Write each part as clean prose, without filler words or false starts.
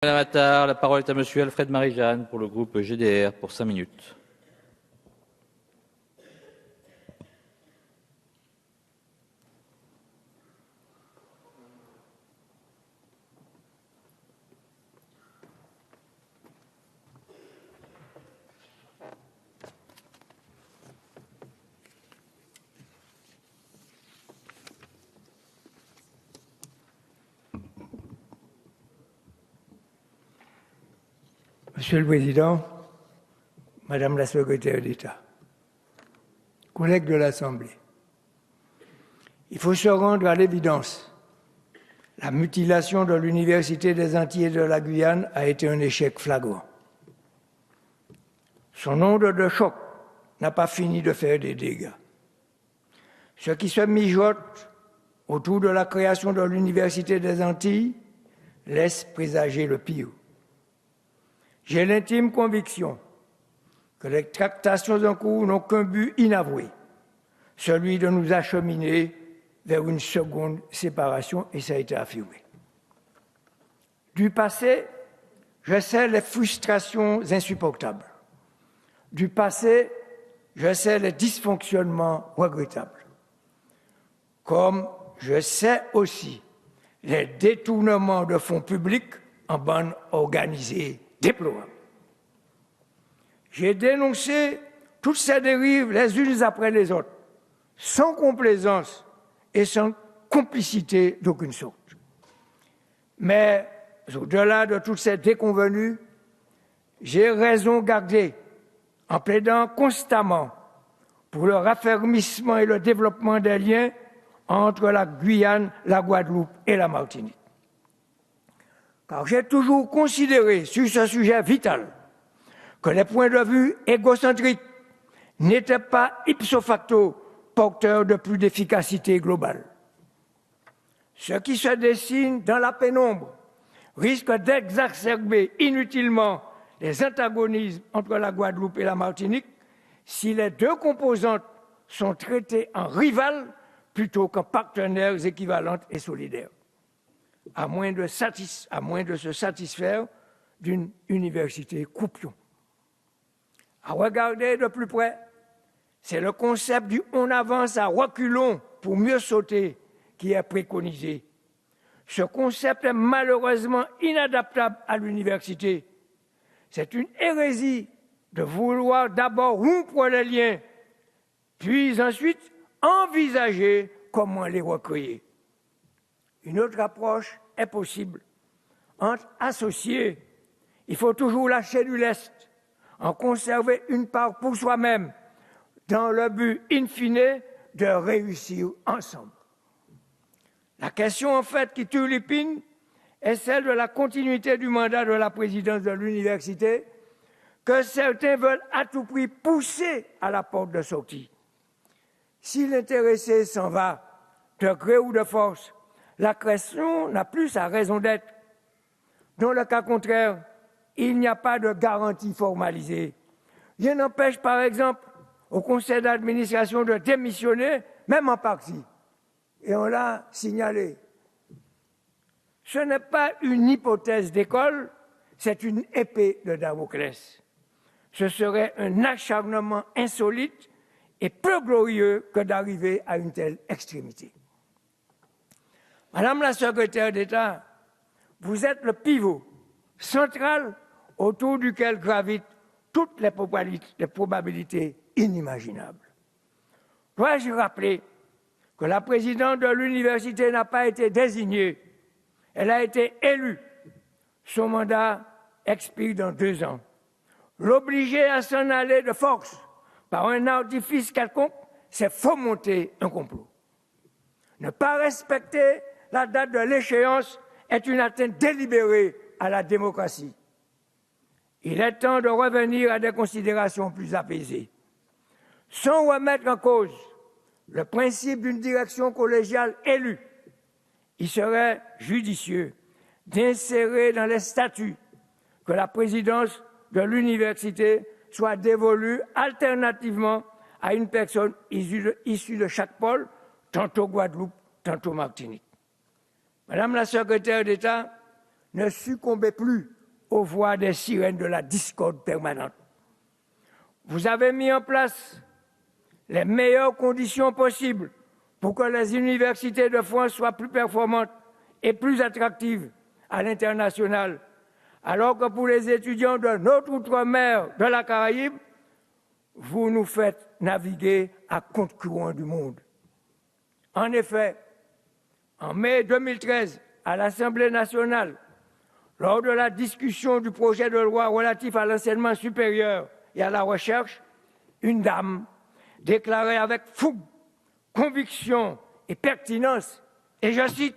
Madame Attard, la parole est à Monsieur Alfred Marie-Jeanne pour le groupe GDR pour 5 minutes. Monsieur le Président, Madame la Secrétaire d'État, collègues de l'Assemblée, il faut se rendre à l'évidence. La mutilation de l'Université des Antilles et de la Guyane a été un échec flagrant. Son onde de choc n'a pas fini de faire des dégâts. Ce qui se mijote autour de la création de l'Université des Antilles laisse présager le pire. J'ai l'intime conviction que les tractations en cours n'ont qu'un but inavoué, celui de nous acheminer vers une seconde séparation, et ça a été affirmé. Du passé, je sais les frustrations insupportables. Du passé, je sais les dysfonctionnements regrettables. Comme je sais aussi les détournements de fonds publics en bande organisée déplorable. J'ai dénoncé toutes ces dérives les unes après les autres, sans complaisance et sans complicité d'aucune sorte. Mais au-delà de toutes ces déconvenues, j'ai raison gardée en plaidant constamment pour le raffermissement et le développement des liens entre la Guyane, la Guadeloupe et la Martinique. Car j'ai toujours considéré sur ce sujet vital que les points de vue égocentriques n'étaient pas ipso facto porteurs de plus d'efficacité globale. Ce qui se dessine dans la pénombre risque d'exacerber inutilement les antagonismes entre la Guadeloupe et la Martinique si les deux composantes sont traitées en rivales plutôt qu'en partenaires équivalentes et solidaires, à moins de se satisfaire d'une université croupion. À regarder de plus près, c'est le concept du « on avance à reculons pour mieux sauter » qui est préconisé. Ce concept est malheureusement inadaptable à l'université. C'est une hérésie de vouloir d'abord rompre les liens, puis ensuite envisager comment les recréer. Une autre approche est possible. Entre associés, il faut toujours lâcher du lest, en conserver une part pour soi-même, dans le but in fine de réussir ensemble. La question en fait qui turlupine est celle de la continuité du mandat de la présidence de l'université que certains veulent à tout prix pousser à la porte de sortie. Si l'intéressé s'en va, de gré ou de force, la question n'a plus sa raison d'être. Dans le cas contraire, il n'y a pas de garantie formalisée. Rien n'empêche, par exemple, au conseil d'administration de démissionner, même en partie. Et on l'a signalé. Ce n'est pas une hypothèse d'école, c'est une épée de Damoclès. Ce serait un acharnement insolite et peu glorieux que d'arriver à une telle extrémité. Madame la secrétaire d'État, vous êtes le pivot central autour duquel gravitent toutes les probabilités inimaginables. Dois-je rappeler que la présidente de l'université n'a pas été désignée, elle a été élue. Son mandat expire dans 2 ans. L'obliger à s'en aller de force par un artifice quelconque, c'est fomenter un complot. Ne pas respecter la date de l'échéance est une atteinte délibérée à la démocratie. Il est temps de revenir à des considérations plus apaisées. Sans remettre en cause le principe d'une direction collégiale élue, il serait judicieux d'insérer dans les statuts que la présidence de l'université soit dévolue alternativement à une personne issue de chaque pôle, tantôt Guadeloupe, tantôt Martinique. Madame la secrétaire d'État, ne succombez plus aux voix des sirènes de la discorde permanente. Vous avez mis en place les meilleures conditions possibles pour que les universités de France soient plus performantes et plus attractives à l'international, alors que pour les étudiants de notre outre-mer de la Caraïbe, vous nous faites naviguer à contre-courant du monde. En effet, en mai 2013, à l'Assemblée nationale, lors de la discussion du projet de loi relatif à l'enseignement supérieur et à la recherche, une dame déclarait avec fougue, conviction et pertinence, et je cite,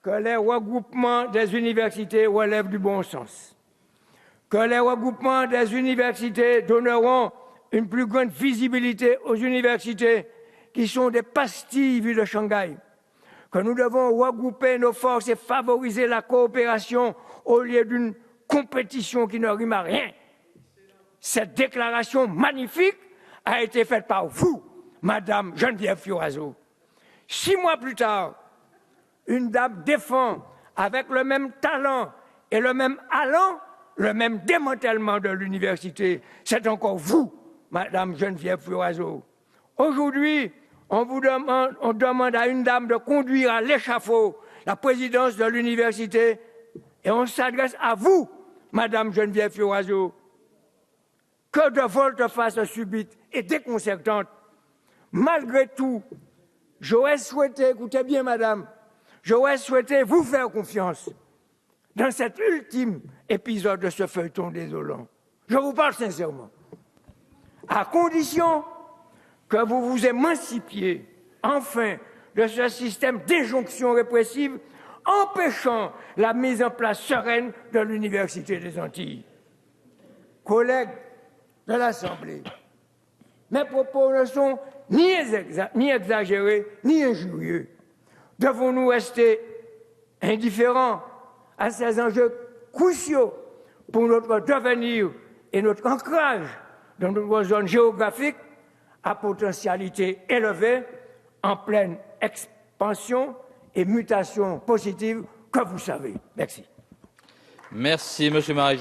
que les regroupements des universités relèvent du bon sens, que les regroupements des universités donneront une plus grande visibilité aux universités qui sont des pastilles vues de Shanghai, que nous devons regrouper nos forces et favoriser la coopération au lieu d'une compétition qui ne rime à rien. Cette déclaration magnifique a été faite par vous, Madame Geneviève Fioraso. 6 mois plus tard, une dame défend avec le même talent et le même allant le même démantèlement de l'université. C'est encore vous, Madame Geneviève Fioraso. Aujourd'hui, on demande à une dame de conduire à l'échafaud la présidence de l'université et on s'adresse à vous, Madame Geneviève Fioraso. Que de volte-face subite et déconcertante. Malgré tout, j'aurais souhaité, écoutez bien madame, j'aurais souhaité vous faire confiance dans cet ultime épisode de ce feuilleton désolant. Je vous parle sincèrement. À condition que vous vous émancipiez enfin de ce système d'injonction répressive empêchant la mise en place sereine de l'Université des Antilles. Collègues de l'Assemblée, mes propos ne sont ni exagérés, ni injurieux. Devons-nous rester indifférents à ces enjeux cruciaux pour notre devenir et notre ancrage dans notre zone géographique à potentialité élevée, en pleine expansion et mutation positive que vous savez. Merci. Merci, M. Marie-Jeanne.